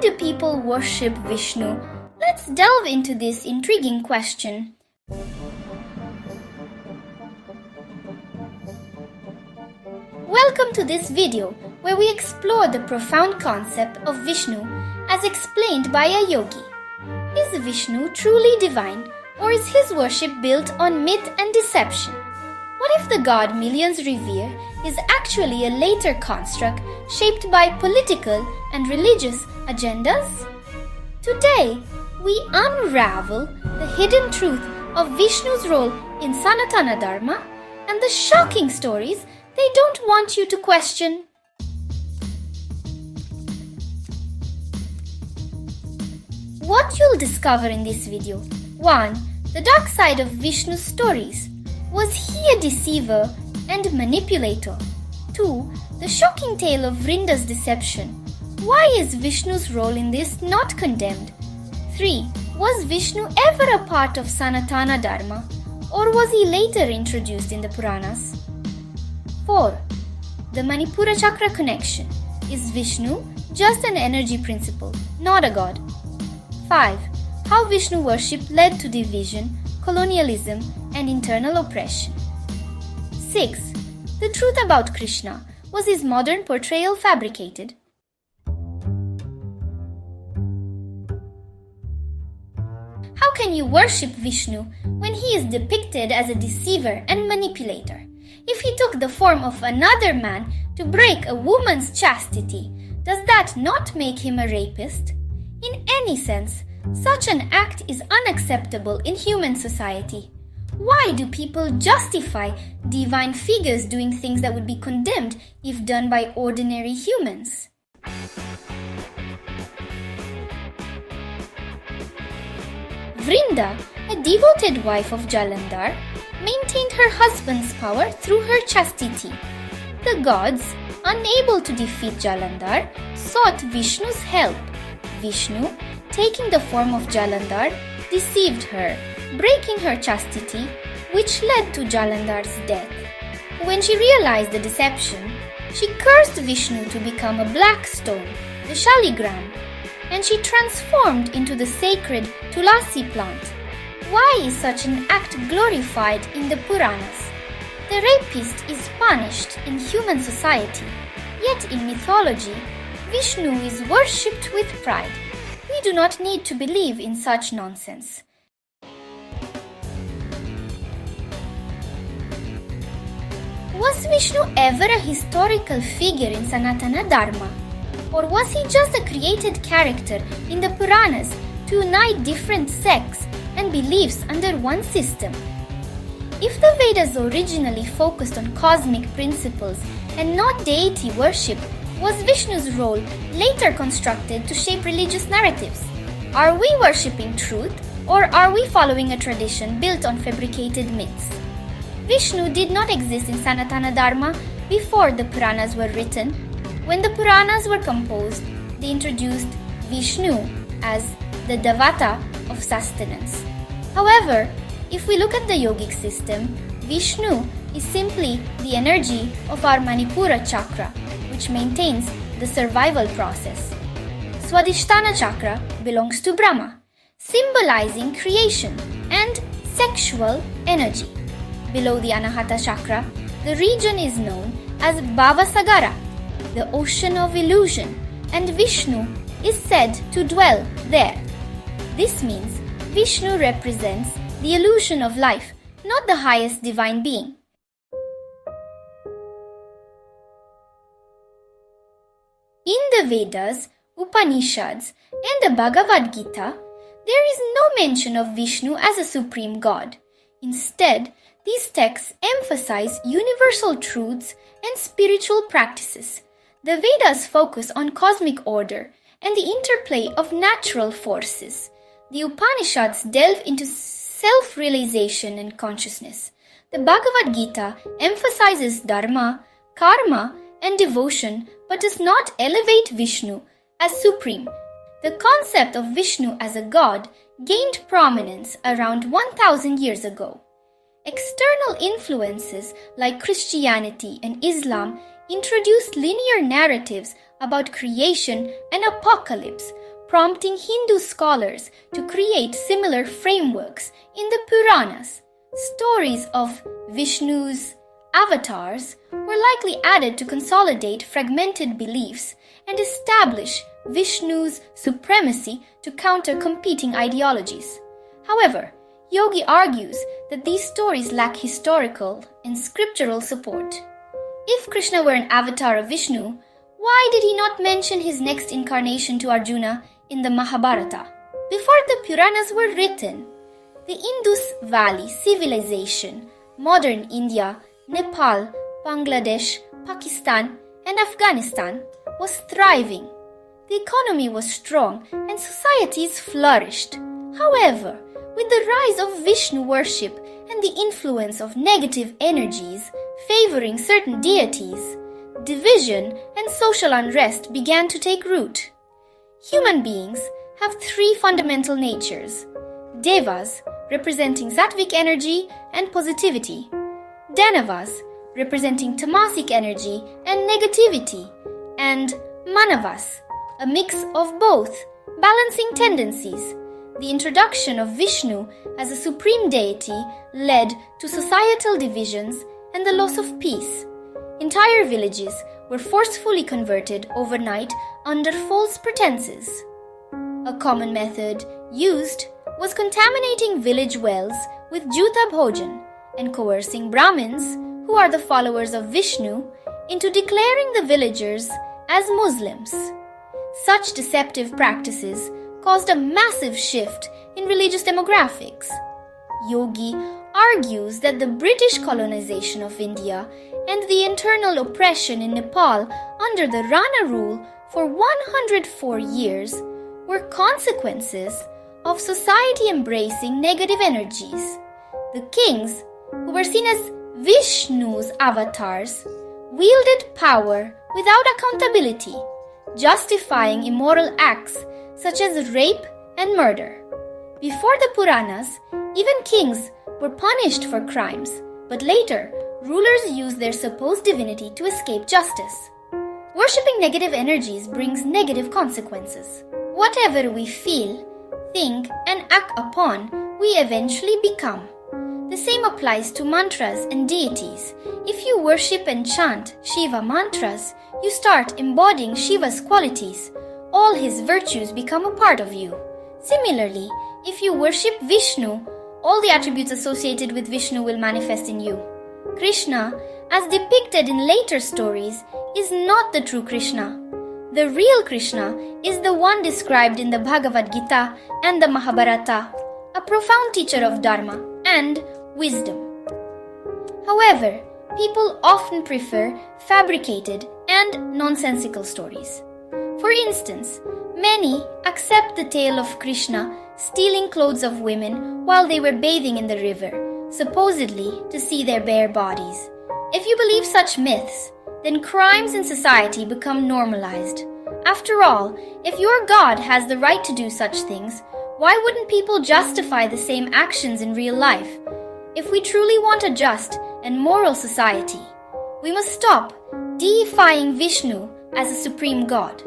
do people worship Vishnu? Let's delve into this intriguing question. Welcome to this video where we explore the profound concept of Vishnu as explained by a yogi. Is Vishnu truly divine, or is his worship built on myth and deception? What if the god millions revere is actually a later construct shaped by political and religious agendas? Today, we unravel the hidden truth of Vishnu's role in Sanatana Dharma and the shocking stories they don't want you to question. What you'll discover in this video: 1. The dark side of Vishnu's stories. Was he a deceiver and manipulator? 2. The shocking tale of Vrinda's deception. Why is Vishnu's role in this not condemned? 3. Was Vishnu ever a part of Sanatana Dharma, or was he later introduced in the Puranas? 4. The Manipura Chakra connection. Is Vishnu just an energy principle, not a god? 5. How Vishnu worship led to division, colonialism, and internal oppression. 6. The truth about Krishna. Was his modern portrayal fabricated? How can you worship Vishnu when he is depicted as a deceiver and manipulator? If he took the form of another man to break a woman's chastity, does that not make him a rapist? In any sense, such an act is unacceptable in human society. Why do people justify divine figures doing things that would be condemned if done by ordinary humans? Vrinda, a devoted wife of Jalandhar, maintained her husband's power through her chastity. The gods, unable to defeat Jalandhar, sought Vishnu's help. Vishnu, taking the form of Jalandhar, deceived her, breaking her chastity, which led to Jalandhar's death. When she realized the deception, she cursed Vishnu to become a black stone, the Shaligram, and she transformed into the sacred Tulasi plant. Why is such an act glorified in the Puranas? The rapist is punished in human society, yet in mythology, Vishnu is worshipped with pride. We do not need to believe in such nonsense. Was Vishnu ever a historical figure in Sanatana Dharma? Or was he just a created character in the Puranas to unite different sects and beliefs under one system? If the Vedas originally focused on cosmic principles and not deity worship, was Vishnu's role later constructed to shape religious narratives? Are we worshipping truth, or are we following a tradition built on fabricated myths? Vishnu did not exist in Sanatana Dharma before the Puranas were written. When the Puranas were composed, they introduced Vishnu as the Devata of sustenance. However, if we look at the yogic system, Vishnu is simply the energy of our Manipura Chakra, which maintains the survival process. Swadhisthana Chakra belongs to Brahma, symbolizing creation and sexual energy. Below the Anahata Chakra, the region is known as Bhavasagara, the ocean of illusion, and Vishnu is said to dwell there. This means Vishnu represents the illusion of life, not the highest divine being. In the Vedas, Upanishads, and the Bhagavad Gita, there is no mention of Vishnu as a supreme god. Instead, these texts emphasize universal truths and spiritual practices. The Vedas focus on cosmic order and the interplay of natural forces. The Upanishads delve into self-realization and consciousness. The Bhagavad Gita emphasizes dharma, karma, and devotion, but does not elevate Vishnu as supreme. The concept of Vishnu as a god gained prominence around 1000 years ago. External influences like Christianity and Islam introduced linear narratives about creation and apocalypse, prompting Hindu scholars to create similar frameworks in the Puranas. Stories of Vishnu's avatars were likely added to consolidate fragmented beliefs and establish Vishnu's supremacy to counter competing ideologies. However, Yogi argues that these stories lack historical and scriptural support. If Krishna were an avatar of Vishnu, why did he not mention his next incarnation to Arjuna in the Mahabharata? Before the Puranas were written, the Indus Valley civilization, modern India, Nepal, Bangladesh, Pakistan, and Afghanistan, was thriving. The economy was strong and societies flourished. However, with the rise of Vishnu worship and the influence of negative energies favoring certain deities, division and social unrest began to take root. Human beings have three fundamental natures: Devas, representing Sattvic energy and positivity; Danavas, representing Tamasic energy and negativity; and Manavas, a mix of both, balancing tendencies. The introduction of Vishnu as a supreme deity led to societal divisions and the loss of peace. Entire villages were forcefully converted overnight under false pretenses. A common method used was contaminating village wells with Juta Bhojan and coercing Brahmins, who are the followers of Vishnu, into declaring the villagers as Muslims. Such deceptive practices caused a massive shift in religious demographics. Yogi argues that the British colonization of India and the internal oppression in Nepal under the Rana rule for 104 years were consequences of society embracing negative energies. The kings, who were seen as Vishnu's avatars, wielded power without accountability, justifying immoral acts such as rape and murder. Before the Puranas, even kings were punished for crimes, but later, rulers used their supposed divinity to escape justice. Worshipping negative energies brings negative consequences. Whatever we feel, think, and act upon, we eventually become. The same applies to mantras and deities. If you worship and chant Shiva mantras, you start embodying Shiva's qualities. All his virtues become a part of you. Similarly, if you worship Vishnu, all the attributes associated with Vishnu will manifest in you. Krishna, as depicted in later stories, is not the true Krishna. The real Krishna is the one described in the Bhagavad Gita and the Mahabharata, a profound teacher of Dharma and wisdom. However, people often prefer fabricated and nonsensical stories. For instance, many accept the tale of Krishna stealing clothes of women while they were bathing in the river, supposedly to see their bare bodies. If you believe such myths, then crimes in society become normalized. After all, if your God has the right to do such things, why wouldn't people justify the same actions in real life? If we truly want a just and moral society, we must stop deifying Vishnu as a supreme God.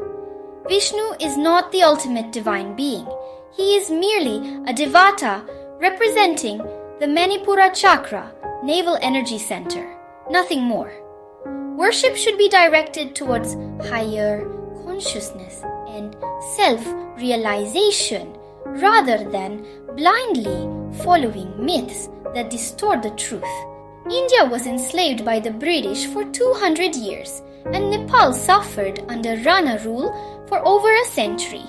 Vishnu is not the ultimate divine being. He is merely a devata representing the Manipura Chakra, navel energy center, nothing more. Worship should be directed towards higher consciousness and self-realization rather than blindly following myths that distort the truth. India was enslaved by the British for 200 years and Nepal suffered under Rana rule for over a century.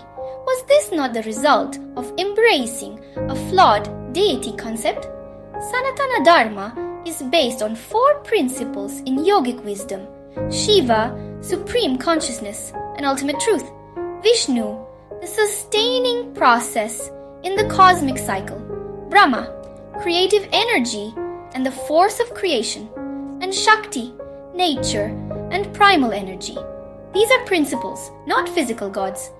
Was this not the result of embracing a flawed deity concept? Sanatana Dharma is based on 4 principles in yogic wisdom: Shiva, supreme consciousness and ultimate truth; Vishnu, the sustaining process in the cosmic cycle; Brahma, creative energy and the force of creation; and Shakti, nature and primal energy. These are principles, not physical gods.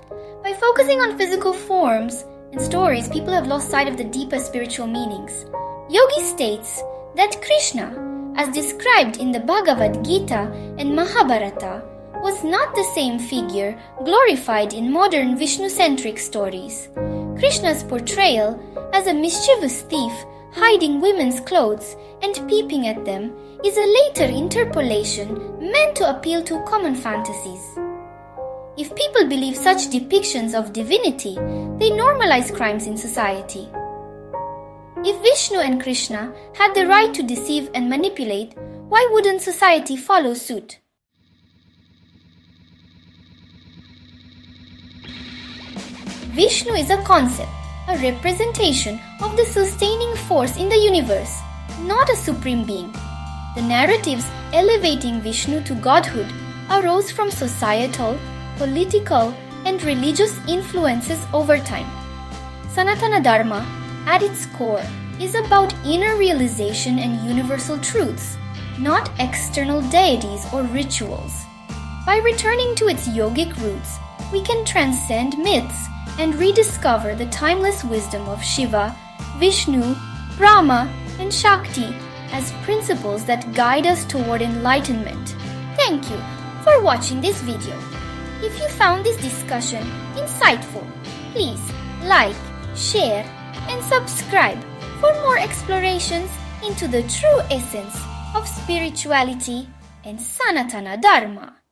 By focusing on physical forms and stories, people have lost sight of the deeper spiritual meanings. Yogi states that Krishna, as described in the Bhagavad Gita and Mahabharata, was not the same figure glorified in modern Vishnu-centric stories. Krishna's portrayal as a mischievous thief hiding women's clothes and peeping at them is a later interpolation meant to appeal to common fantasies. If people believe such depictions of divinity, they normalize crimes in society. If Vishnu and Krishna had the right to deceive and manipulate, why wouldn't society follow suit? Vishnu is a concept, a representation of the sustaining force in the universe, not a supreme being. The narratives elevating Vishnu to godhood arose from societal, political, and religious influences over time. Sanatana Dharma, at its core, is about inner realization and universal truths, not external deities or rituals. By returning to its yogic roots, we can transcend myths and rediscover the timeless wisdom of Shiva, Vishnu, Brahma, and Shakti as principles that guide us toward enlightenment. Thank you for watching this video. If you found this discussion insightful, please like, share, and subscribe for more explorations into the true essence of spirituality and Sanatana Dharma.